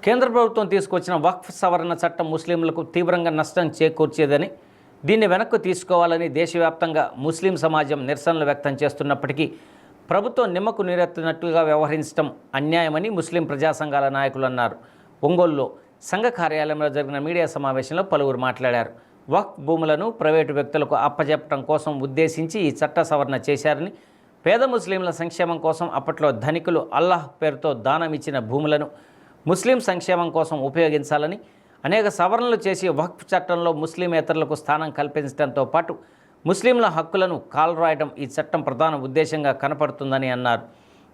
కేంద్ర ప్రభుత్వం తీసుకొచ్చిన వక్ఫ్ సవరణ చట్టం ముస్లింలకు తీవ్రంగా నష్టం చేకూర్చేదని, దీన్ని వెనక్కు తీసుకోవాలని దేశవ్యాప్తంగా ముస్లిం సమాజం నిరసనలు వ్యక్తం చేస్తున్నప్పటికీ ప్రభుత్వం నిమ్మకు నీరెత్తినట్లుగా వ్యవహరించడం అన్యాయమని ముస్లిం ప్రజా సంఘాల నాయకులు అన్నారు. ఒంగోలులో సంఘ కార్యాలయంలో జరిగిన మీడియా సమావేశంలో పలువురు మాట్లాడారు. వక్ఫ్ భూములను ప్రైవేటు వ్యక్తులకు అప్పజెప్పడం కోసం ఉద్దేశించి ఈ చట్ట సవరణ చేశారని, పేద ముస్లింల సంక్షేమం కోసం అప్పట్లో ధనికులు అల్లాహ్ పేరుతో దానం ఇచ్చిన భూములను ముస్లిం సంక్షేమం కోసం ఉపయోగించాలని, అనేక సవరణలు చేసి వక్ఫ్ చట్టంలో ముస్లిమేతరులకు స్థానం కల్పించడంతో పాటు ముస్లింల హక్కులను కాలరాయడం ఈ చట్టం ప్రధాన ఉద్దేశంగా కనపడుతుందని అన్నారు.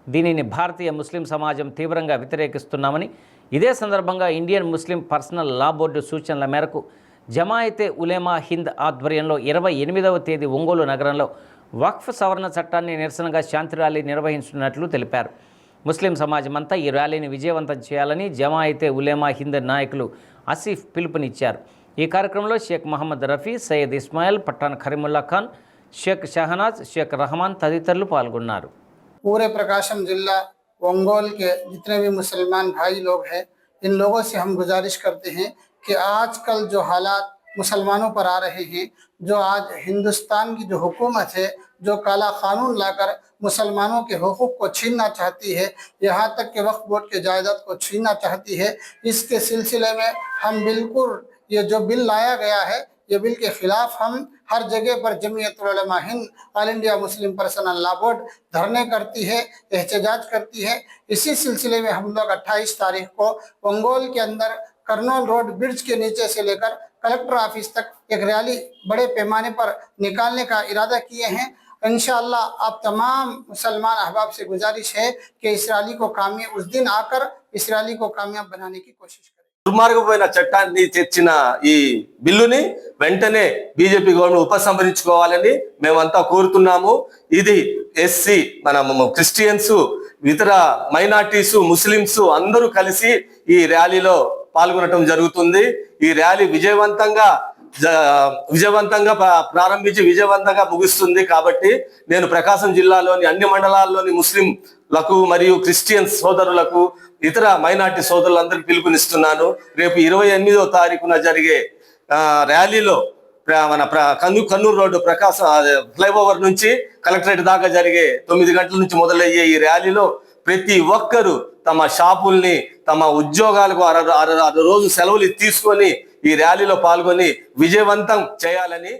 దీనిని భారతీయ ముస్లిం సమాజం తీవ్రంగా వ్యతిరేకిస్తున్నామని, ఇదే సందర్భంగా ఇండియన్ ముస్లిం పర్సనల్ లా బోర్డు సూచనల మేరకు జమాయితే ఉలేమా హింద్ ఆధ్వర్యంలో 28వ తేదీ ఒంగోలు నగరంలో వక్ఫ్ సవరణ చట్టాన్ని నిరసనగా శాంతి ర్యాలీ నిర్వహించున్నట్లు తెలిపారు. ముస్లిం సమాజం అంతా ఈ ర్యాలీని విజయవంతం చేయాలని జమాయితే ఉలేమా హింద్ నాయకులు ఆసిఫ్ పిలుపునిచ్చారు. ఈ కార్యక్రమంలో షేక్ మహమ్మద్ రఫీ, సయ్యద్ ఇస్మాయిల్, పట్టాన్ కరీముల్లా ఖాన్, షేక్ షహనాజ్, షేక్ रहमान తదితరులు పాల్గొన్నారు. पूरे प्रकाशम जिला ओंगोल के जितने भी मुसलमान भाई लोग हैं, इन लोगों से हम गुजारिश करते हैं कि आजकल जो हालात मुसलमानों पर आ रहे हैं, जो आज हिंदुस्तान की जो हुकूमत है, जो काला कानून लाकर मुसलमानों के हुकूक को छीनना चाहती है, यहाँ तक कि वक्फ बोर्ड के जायदाद को छीनना चाहती है, इसके सिलसिले में हम बिल्कुल ये जो बिल लाया गया है, ये बिल के खिलाफ हम हर जगह पर जमीयतुल उलमा Hind, all India Muslim personal law board धरने करती है, एहतजाज करती है। इसी सिलसिले में हम लोग 28 तारीख को ओंगोल के अंदर कर्नूल रोड ब्रिज के नीचे से लेकर कलेक्टर ऑफिस तक एक रैली बड़े पैमाने पर निकालने का इरादा किए हैं। इंशाअल्लाह आप तमाम मुसलमान अहबाब से गुजारिश है कि इस रैली को कामयाब उस दिन आकर इस रैली को कामयाब बनाने की कोशिश करें। దుర్మార్గమైన చట్టాన్ని తెచ్చిన ఈ బిల్లుని వెంటనే బీజేపీ గవర్నమెంట్ ఉపసంహరించుకోవాలని మేమంతా కోరుతున్నాము. ఇది ఎస్సీ, మన క్రిస్టియన్స్, ఇతర మైనార్టీస్, ముస్లిమ్స్ అందరూ కలిసి ఈ ర్యాలీలో పాల్గొనడం జరుగుతుంది. ఈ ర్యాలీ విజయవంతంగా ప్రారంభించి విజయవంతంగా ముగుస్తుంది. కాబట్టి నేను ప్రకాశం జిల్లాలోని అన్ని మండలాల్లోని ముస్లింలకు మరియు క్రిస్టియన్స్ సోదరులకు, ఇతర మైనార్టీ సోదరులందరికీ పిలుపునిస్తున్నాను. రేపు 28వ తారీఖున జరిగే ర్యాలీలో మన కన్నూరు రోడ్డు ప్రకాశం ఫ్లైఓవర్ నుంచి కలెక్టరేట్ దాకా జరిగే 9 గంటల నుంచి మొదలయ్యే ఈ ర్యాలీలో ప్రతి ఒక్కరూ తమ షాపుల్ని, తమ ఉద్యోగాలకు అర రోజు సెలవులు తీసుకొని ఈ ర్యాలీలో పాల్గొని విజయవంతం చేయాలని